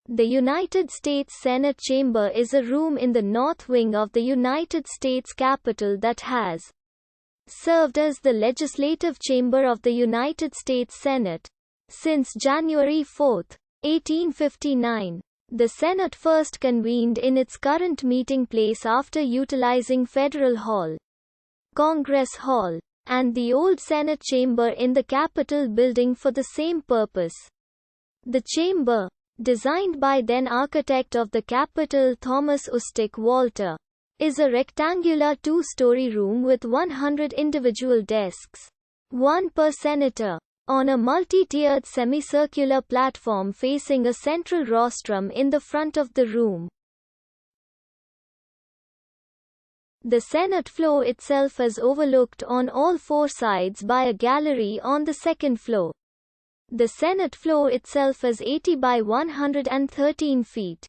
The United States Senate Chamber is a room in the north wing of the United States Capitol that has served as the legislative chamber of the United States Senate since January 4, 1859. The Senate first convened in its current meeting place after utilizing Federal Hall, Congress Hall, and the old Senate chamber in the Capitol building for the same purpose. The chamber, designed by then architect of the Capitol Thomas Ustick Walter, is a rectangular two-story room with 100 individual desks, one per senator, on a multi-tiered semicircular platform facing a central rostrum in the front of the room. The Senate floor itself is overlooked on all four sides by a gallery on the second floor. The Senate floor itself is 80 by 113 feet.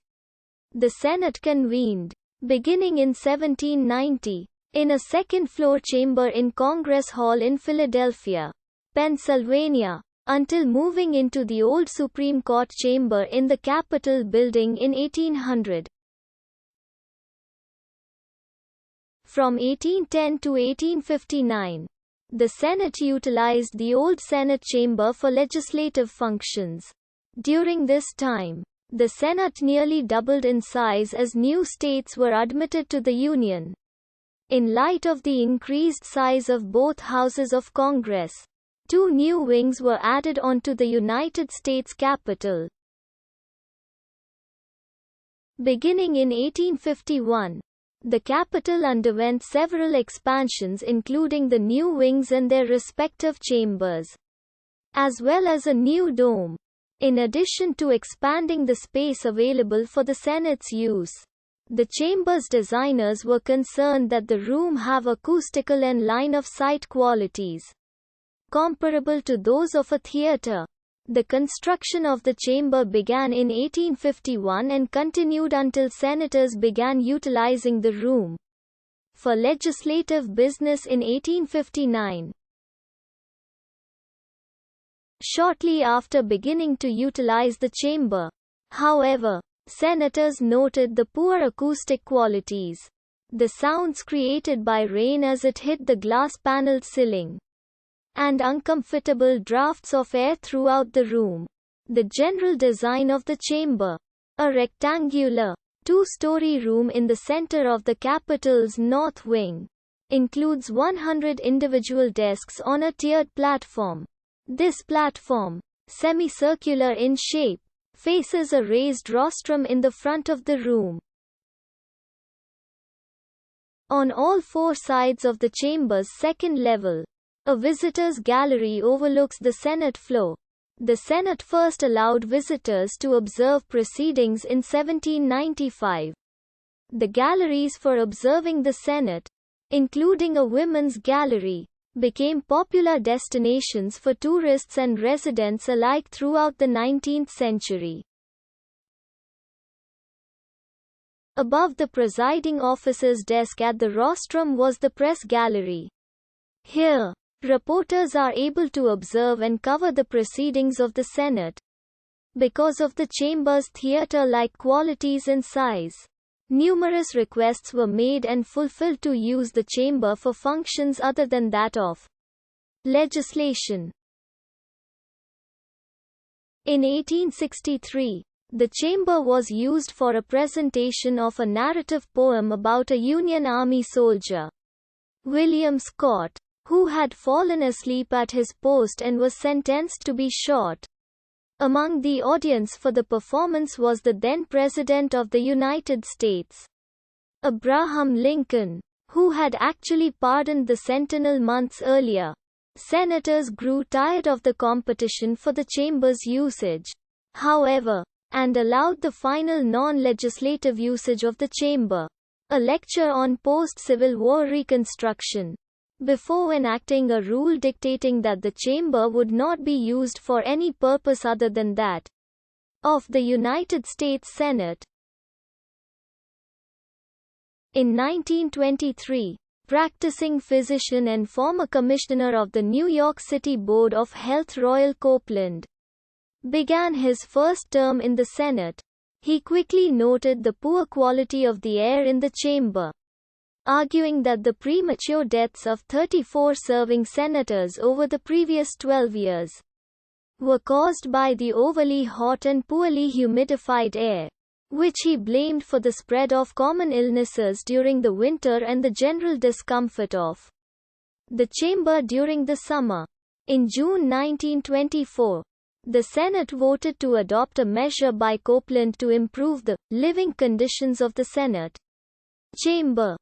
The Senate convened, beginning in 1790, in a second-floor chamber in Congress Hall in Philadelphia, Pennsylvania, until moving into the old Supreme Court chamber in the Capitol building in 1800. From 1810 to 1859, the Senate utilized the old Senate chamber for legislative functions. During this time, the Senate nearly doubled in size as new states were admitted to the Union. In light of the increased size of both houses of Congress, two new wings were added onto the United States Capitol. Beginning in 1851, the Capitol underwent several expansions including the new wings and their respective chambers, as well as a new dome. In addition to expanding the space available for the Senate's use, the chamber's designers were concerned that the room have acoustical and line-of-sight qualities comparable to those of a theater. The construction of the chamber began in 1851 and continued until senators began utilizing the room for legislative business in 1859. Shortly after beginning to utilize the chamber, however, senators noted the poor acoustic qualities, the sounds created by rain as it hit the glass-paneled ceiling, and uncomfortable drafts of air throughout the room. The general design of the chamber, a rectangular, two-story room in the center of the Capitol's north wing, includes 100 individual desks on a tiered platform. This platform, semicircular in shape, faces a raised rostrum in the front of the room. On all four sides of the chamber's second level, a visitor's gallery overlooks the Senate floor. The Senate first allowed visitors to observe proceedings in 1795. The galleries for observing the Senate, including a women's gallery, became popular destinations for tourists and residents alike throughout the 19th century. Above the presiding officer's desk at the rostrum was the press gallery. Here, reporters are able to observe and cover the proceedings of the Senate. Because of the chamber's theater-like qualities and size, numerous requests were made and fulfilled to use the chamber for functions other than that of legislation. In 1863, the chamber was used for a presentation of a narrative poem about a Union Army soldier, William Scott, who had fallen asleep at his post and was sentenced to be shot. Among the audience for the performance was the then President of the United States, Abraham Lincoln, who had actually pardoned the Sentinel months earlier. Senators grew tired of the competition for the chamber's usage, however, and allowed the final non-legislative usage of the chamber, a lecture on post-Civil War Reconstruction, before enacting a rule dictating that the chamber would not be used for any purpose other than that of the United States Senate. In 1923, practicing physician and former commissioner of the New York City Board of Health Royal Copeland began his first term in the Senate. He quickly noted the poor quality of the air in the chamber, arguing that the premature deaths of 34 serving senators over the previous 12 years were caused by the overly hot and poorly humidified air, which he blamed for the spread of common illnesses during the winter and the general discomfort of the chamber during the summer. In June 1924, the Senate voted to adopt a measure by Copeland to improve the living conditions of the Senate chamber.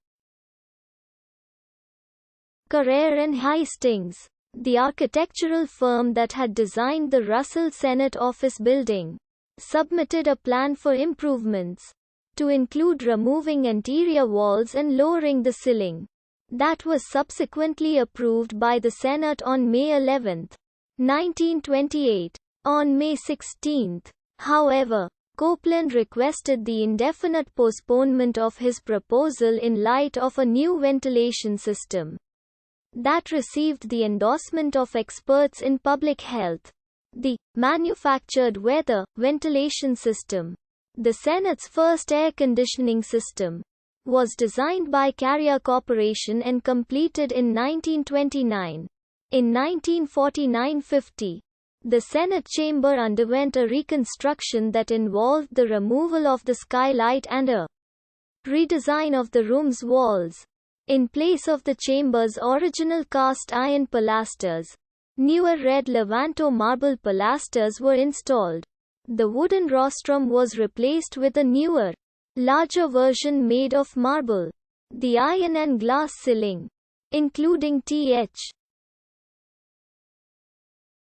Carrere and Hastings, the architectural firm that had designed the Russell Senate Office Building, submitted a plan for improvements, to include removing anterior walls and lowering the ceiling. That was subsequently approved by the Senate on May 11, 1928. On May 16, however, Copeland requested the indefinite postponement of his proposal in light of a new ventilation system that received the endorsement of experts in public health. The manufactured weather ventilation system, the Senate's first air conditioning system, was designed by Carrier Corporation and completed in 1929. In 1949-50, the Senate chamber underwent a reconstruction that involved the removal of the skylight and a redesign of the room's walls. In place of the chamber's original cast iron pilasters, newer red Levanto marble pilasters were installed. The wooden rostrum was replaced with a newer, larger version made of marble. The iron and glass ceiling, including Th.